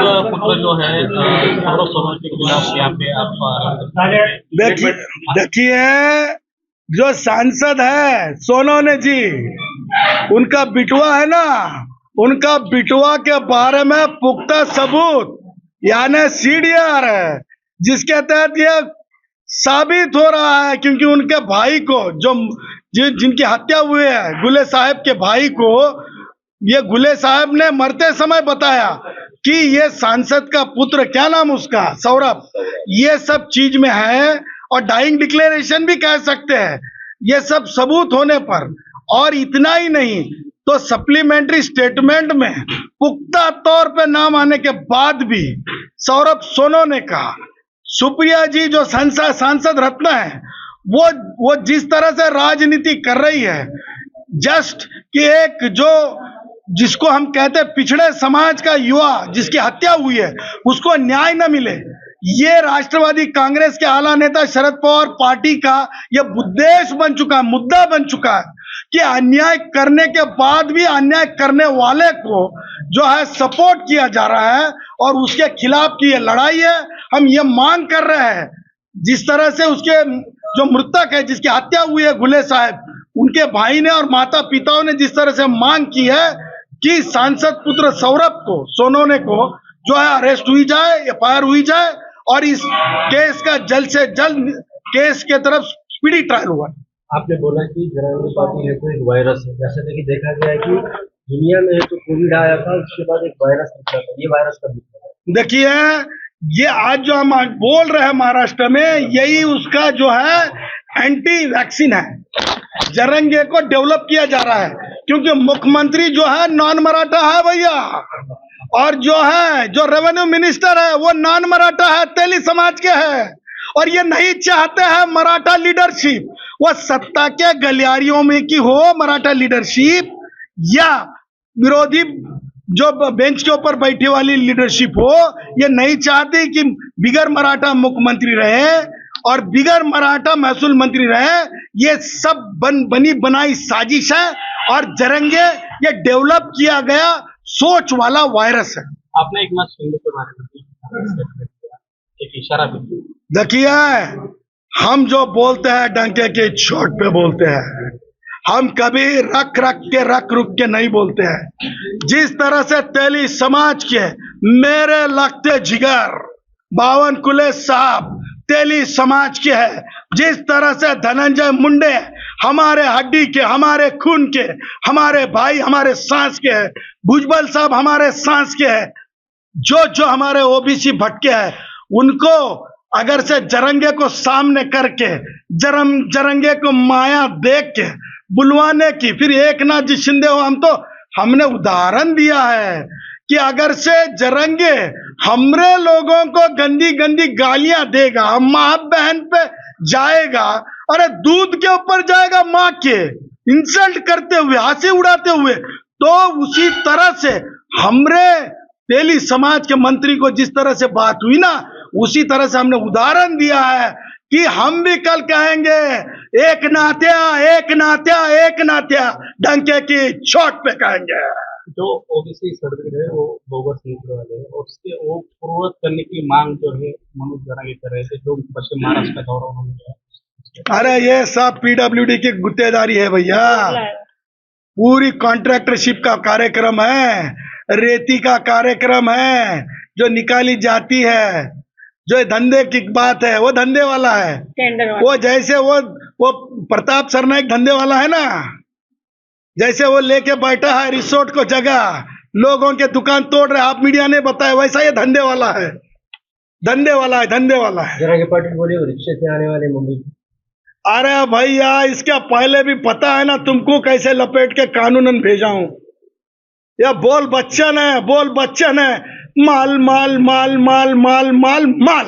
पुत्र जो है सौरभ सोनल के खिलाफ यहाँ पे आप देखिए देखिए जो सांसद है सोनोने जी, उनका बिटवा है ना, उनका बिटवा के बारे में पुख्ता सबूत यानी सीडीआर है, जिसके तहत ये साबित हो रहा है। क्योंकि उनके भाई को जिनकी हत्या हुई है, गुले साहब के भाई को, ये गुले साहब ने मरते समय बताया कि ये सांसद का पुत्र, क्या नाम उसका, सौरभ, ये सब चीज में है। और डाइंग डिक्लेरेशन भी कह सकते हैं, ये सब सबूत होने पर। और इतना ही नहीं तो सप्लीमेंट्री स्टेटमेंट में पुख्ता तौर पे नाम आने के बाद भी सौरभ सोनोने का, सुप्रिया जी जो सांसद रत्न है, वो जिस तरह से राजनीति कर रही है, जस्ट कि एक जो जिसको हम कहते हैं पिछड़े समाज का युवा जिसकी हत्या हुई है, उसको न्याय न मिले, ये राष्ट्रवादी कांग्रेस के आला नेता शरद पवार पार्टी का यह उद्देश्य बन चुका है, मुद्दा बन चुका है कि अन्याय करने के बाद भी अन्याय करने वाले को जो है सपोर्ट किया जा रहा है और उसके खिलाफ की ये लड़ाई है। हम ये मांग कर रहे हैं, जिस तरह से उसके जो मृतक है जिसकी हत्या हुई है गुले साहब, उनके भाई ने और माता पिताओं ने जिस तरह से मांग की है कि सांसद पुत्र सौरभ को, सोनोने को जो है अरेस्ट हुई जाए, एफआईआर हुई जाए और इस केस का जल्द से जल्द केस के तरफ स्पीडी ट्रायल हुआ। आपने बोला कि जरांगे पार्टी है तो एक वायरस है, जैसे कि देखा गया है कि दुनिया में तो कोविड आया था, उसके बाद एक वायरस निकला था, ये वायरस कब निकला? देखिए ये आज जो हम आज बोल रहे हैं महाराष्ट्र में, यही उसका जो है एंटी वैक्सीन है। जरंगे को डेवलप किया जा रहा है क्योंकि मुख्यमंत्री जो है नॉन मराठा है भैया, और जो है जो रेवेन्यू मिनिस्टर है वो नॉन मराठा है, तेली समाज के है। और ये नहीं चाहते हैं मराठा लीडरशिप, वो सत्ता के गलियारियों में की हो मराठा लीडरशिप, या विरोधी जो बेंच के ऊपर बैठी वाली लीडरशिप हो। ये नहीं चाहती कि बिगर मराठा मुख्यमंत्री रहे और बिगर मराठा महसूल मंत्री रहे। ये सब बनी बनाई साजिश है और जरंगे ये डेवलप किया गया सोच वाला वायरस है। आपने एक मैच खेलने के बारे में एक इशारा भी दिया। देखिए हम जो बोलते हैं डंके के चोट पे बोलते हैं, हम कभी रख रुक के नहीं बोलते हैं। जिस तरह से तेली समाज के मेरे लगते जिगर बावन कुले साहब तेली समाज के है, जिस तरह से धनंजय मुंडे हमारे हड्डी के, हमारे खून के, हमारे भाई, हमारे सांस के है, भुजबल साहब हमारे सांस के है, जो हमारे ओबीसी भटके हैं, उनको अगर से जरंगे को सामने करके जरंगे को माया देख के बुलवाने की, फिर एक नाथ जी शिंदे हो, हमने उदाहरण दिया है कि अगर से जरंगे हमरे लोगों को गंदी गंदी गालियां देगा, माँ बहन पे जाएगा, अरे दूध के ऊपर जाएगा माँ के, इंसल्ट करते हुए, हंसी उड़ाते हुए, तो उसी तरह से हमरे तेली समाज के मंत्री को जिस तरह से बात हुई ना, उसी तरह से हमने उदाहरण दिया है कि हम भी कल कहेंगे एक नात्या डंके की चोट पे कहेंगे। जो ओबीसी सर्टिफिकेट है वो बोगस निकले वाले हैं और उसके वो पूर्ववत करने की मांग जो है मनोज जरांगे कर रहे थे, जो पश्चिम महाराष्ट्र का दौरा उन्होंने किया। अरे ये सब पीडब्ल्यूडी की गुत्तेदारी है भैया, पूरी कॉन्ट्रैक्टरशिप का कार्यक्रम है, रेती का कार्यक्रम है जो निकाली जाती है। जो धंधे की बात है वो धंधे वाला है, वो जैसे वो प्रताप सरनाइक धंधे वाला है ना, जैसे वो लेके बैठा है रिसोर्ट को जगह, लोगों के दुकान तोड़ रहे, आप मीडिया ने बताया, वैसा ये धंधे वाला है। जरांगे पार्टी बोली रिक्शे से आने वाले मुंबई। अरे भैया इसका पहले भी पता है ना तुमको कैसे लपेट के कानूनन भेजा हूं। यह बोल बच्चन है, माल माल माल माल माल माल माल।